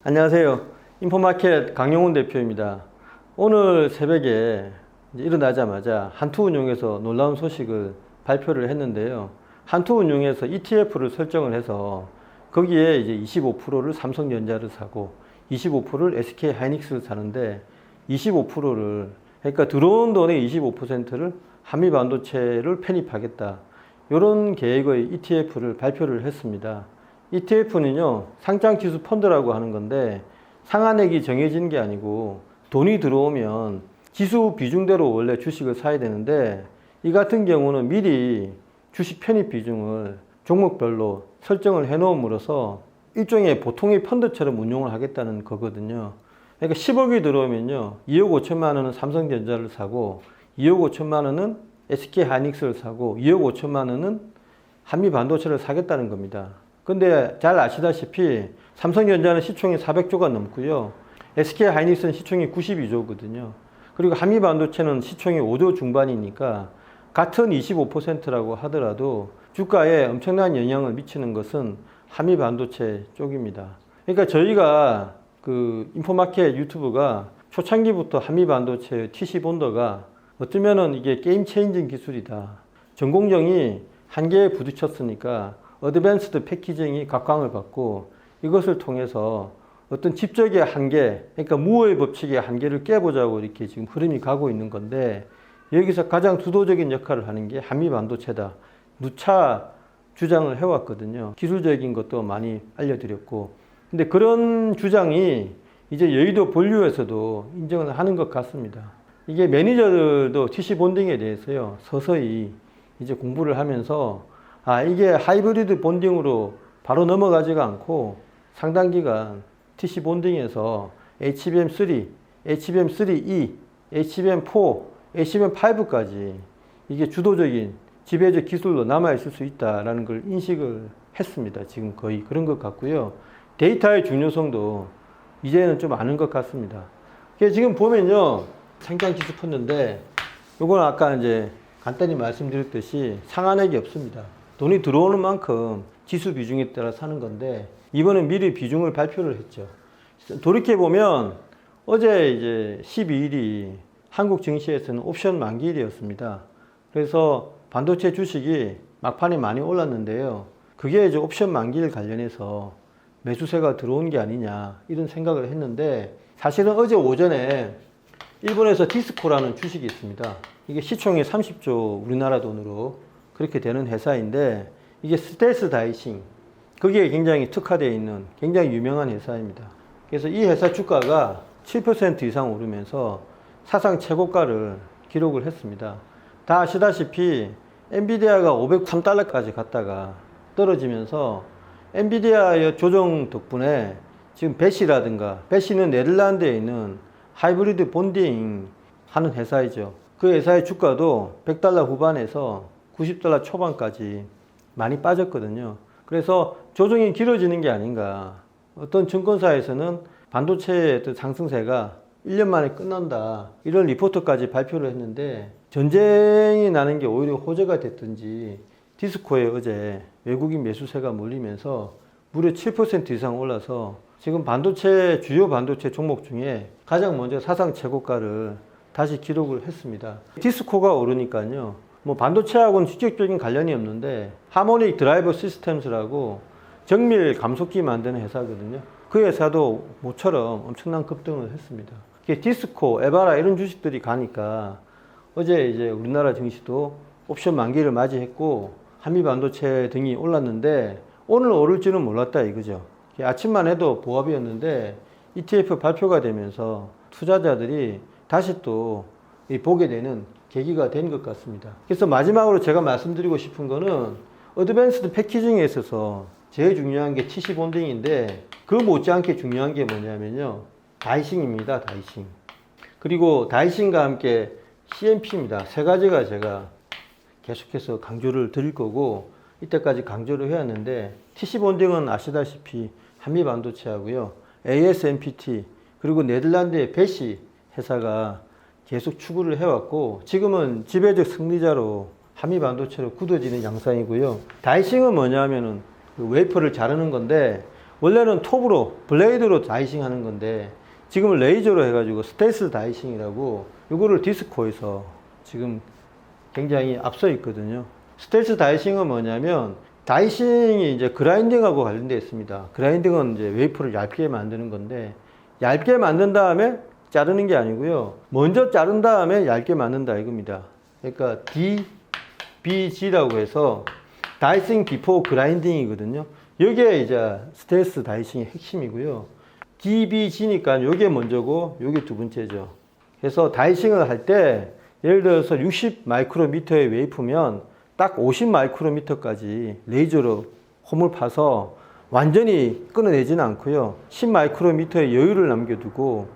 안녕하세요. 인포마켓 강용훈 대표입니다. 오늘 새벽에 일어나자마자 한투운용에서 놀라운 소식을 발표를 했는데요. 한투운용에서 ETF를 설정을 해서 거기에 이제 25%를 삼성전자를 사고 25%를 SK하이닉스를 사는데 25%를 그러니까 들어온 돈의 25%를 한미반도체를 편입하겠다. 이런 계획의 ETF를 발표를 했습니다. ETF는요, 상장지수 펀드라고 하는 건데 상한액이 정해진 게 아니고 돈이 들어오면 지수 비중대로 원래 주식을 사야 되는데 이 같은 경우는 미리 주식 편입 비중을 종목별로 설정을 해 놓음으로써 일종의 보통의 펀드처럼 운용을 하겠다는 거거든요. 그러니까 10억이 들어오면요, 2억 5천만 원은 삼성전자를 사고 2억 5천만 원은 SK하이닉스를 사고 2억 5천만 원은 한미반도체를 사겠다는 겁니다. 근데 잘 아시다시피 삼성전자는 시총이 400조가 넘고요. SK하이닉스는 시총이 92조거든요. 그리고 한미반도체는 시총이 5조 중반이니까 같은 25%라고 하더라도 주가에 엄청난 영향을 미치는 것은 한미반도체 쪽입니다. 그러니까 저희가 그 인포마켓 유튜브가 초창기부터 한미반도체 TC 본더가 어쩌면은 이게 게임 체인징 기술이다. 전공정이 한계에 부딪혔으니까 어드밴스드 패키징이 각광을 받고 이것을 통해서 어떤 집적의 한계, 그러니까 무어의 법칙의 한계를 깨보자고 이렇게 지금 흐름이 가고 있는 건데 여기서 가장 주도적인 역할을 하는 게 한미반도체다. 누차 주장을 해왔거든요. 기술적인 것도 많이 알려드렸고. 근데 그런 주장이 이제 여의도 본류에서도 인정을 하는 것 같습니다. 이게 매니저들도 TC 본딩에 대해서요, 서서히 이제 공부를 하면서 이게 하이브리드 본딩으로 바로 넘어가지가 않고 상당 기간 TC 본딩에서 HBM3, HBM3E, HBM4, HBM5까지 이게 주도적인 지배적 기술로 남아있을 수 있다는 걸 인식을 했습니다. 지금 거의 그런 것 같고요. 데이터의 중요성도 이제는 좀 아는 것 같습니다. 지금 보면요, 상장지수 펀드인데 요건 아까 이제 간단히 말씀드렸듯이 상한액이 없습니다. 돈이 들어오는 만큼 지수 비중에 따라 사는 건데 이번에 미리 비중을 발표를 했죠. 돌이켜보면 어제 이제 12일이 한국 증시에서는 옵션 만기일이었습니다. 그래서 반도체 주식이 막판에 많이 올랐는데요. 그게 이제 옵션 만기일 관련해서 매수세가 들어온 게 아니냐 이런 생각을 했는데 사실은 어제 오전에 일본에서 디스코라는 주식이 있습니다. 이게 시총이 30조 우리나라 돈으로 그렇게 되는 회사인데 이게 스텔스 다이싱 거기에 굉장히 특화되어 있는 굉장히 유명한 회사입니다. 그래서 이 회사 주가가 7% 이상 오르면서 사상 최고가를 기록을 했습니다. 다 아시다시피 엔비디아가 503달러까지 갔다가 떨어지면서 엔비디아의 조정 덕분에 지금 배시라든가 배시는 네덜란드에 있는 하이브리드 본딩 하는 회사이죠. 그 회사의 주가도 100달러 후반에서 90달러 초반까지 많이 빠졌거든요. 그래서 조정이 길어지는 게 아닌가. 어떤 증권사에서는 반도체의 어떤 상승세가 1년 만에 끝난다. 이런 리포트까지 발표를 했는데 전쟁이 나는 게 오히려 호재가 됐든지 디스코에 어제 외국인 매수세가 몰리면서 무려 7% 이상 올라서 지금 반도체, 주요 반도체 종목 중에 가장 먼저 사상 최고가를 다시 기록을 했습니다. 디스코가 오르니까요. 뭐 반도체하고는 직접적인 관련이 없는데 하모닉 드라이버 시스템스라고 정밀 감속기 만드는 회사거든요. 그 회사도 모처럼 엄청난 급등을 했습니다. 디스코, 에바라 이런 주식들이 가니까 어제 이제 우리나라 증시도 옵션 만기를 맞이했고 한미 반도체 등이 올랐는데 오늘 오를지는 몰랐다 이거죠. 아침만 해도 보합이었는데 ETF 발표가 되면서 투자자들이 다시 또 보게 되는 계기가 된 것 같습니다. 그래서 마지막으로 제가 말씀드리고 싶은 거는 어드밴스드 패키징에 있어서 제일 중요한 게 TC 본딩인데 그 못지않게 중요한 게 뭐냐면요, 다이싱입니다. 다이싱. 그리고 다이싱과 함께 CMP입니다. 세 가지가 제가 계속해서 강조를 드릴 거고 이때까지 강조를 해왔는데 TC 본딩은 아시다시피 한미반도체하고요, ASMPT 그리고 네덜란드의 배시 회사가 계속 추구를 해왔고 지금은 지배적 승리자로 한미반도체로 굳어지는 양상이고요. 다이싱은 뭐냐면은 그 웨이퍼를 자르는 건데 원래는 톱으로 블레이드로 다이싱 하는 건데 지금은 레이저로 해가지고 스텔스 다이싱이라고 이거를 디스코에서 지금 굉장히 앞서 있거든요. 스텔스 다이싱은 뭐냐면 다이싱이 이제 그라인딩하고 관련되어 있습니다. 그라인딩은 이제 웨이퍼를 얇게 만드는 건데 얇게 만든 다음에 자르는 게 아니고요. 먼저 자른 다음에 얇게 만든다 이겁니다. 그러니까 DBG라고 해서 다이싱 비포 그라인딩이거든요. 이게 이제 스텔스 다이싱의 핵심이고요. DBG니까 이게 먼저고 이게 두 번째죠. 그래서 다이싱을 할 때 예를 들어서 60 마이크로미터의 웨이프면 딱 50 마이크로미터까지 레이저로 홈을 파서 완전히 끊어내지는 않고요. 10 마이크로미터의 여유를 남겨두고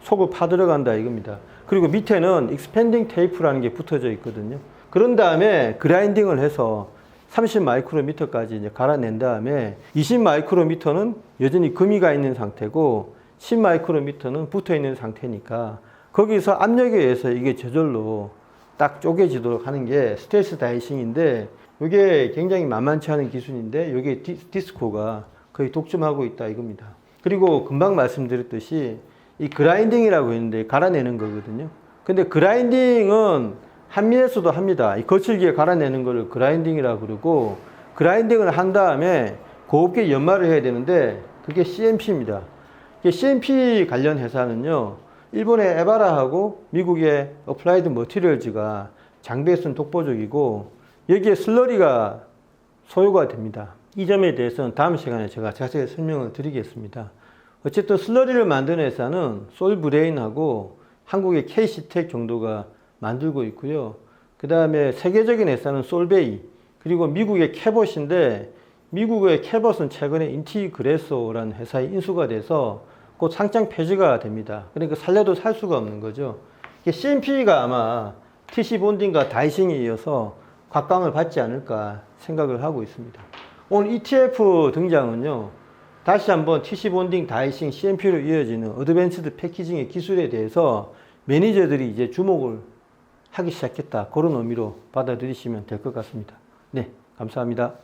속을 파 들어간다 이겁니다. 그리고 밑에는 익스펜딩 테이프라는 게 붙어져 있거든요. 그런 다음에 그라인딩을 해서 30 마이크로미터까지 이제 갈아낸 다음에 20 마이크로미터는 여전히 금이가 있는 상태고 10 마이크로미터는 붙어 있는 상태니까 거기서 압력에 의해서 이게 저절로 딱 쪼개지도록 하는 게 스텔스 다이싱인데 이게 굉장히 만만치 않은 기술인데 이게 디스코가 거의 독점하고 있다 이겁니다. 그리고 금방 말씀드렸듯이 이 그라인딩이라고 했는데 갈아내는 거거든요. 근데 그라인딩은 한미에서도 합니다. 이 거칠기에 갈아내는 거를 그라인딩이라고 그러고 그라인딩을 한 다음에 곱게 연마를 해야 되는데 그게 CMP입니다. CMP 관련 회사는요. 일본의 에바라하고 미국의 어플라이드 머티리얼즈가 장비에 쓴 독보적이고 여기에 슬러리가 소요가 됩니다. 이 점에 대해서는 다음 시간에 제가 자세히 설명을 드리겠습니다. 어쨌든 슬러리를 만드는 회사는 솔브레인하고 한국의 KC텍 정도가 만들고 있고요. 그 다음에 세계적인 회사는 솔베이 그리고 미국의 캐봇인데 미국의 캐봇은 최근에 인티그레소라는 회사에 인수가 돼서 곧 상장 폐지가 됩니다. 그러니까 살려도 살 수가 없는 거죠. CMP가 아마 TC 본딩과 다이싱에 이어서 곽광을 받지 않을까 생각을 하고 있습니다. 오늘 ETF 등장은요. 다시 한번 TC 본딩, 다이싱, CMP로 이어지는 어드밴스드 패키징의 기술에 대해서 매니저들이 이제 주목을 하기 시작했다. 그런 의미로 받아들이시면 될 것 같습니다. 네, 감사합니다.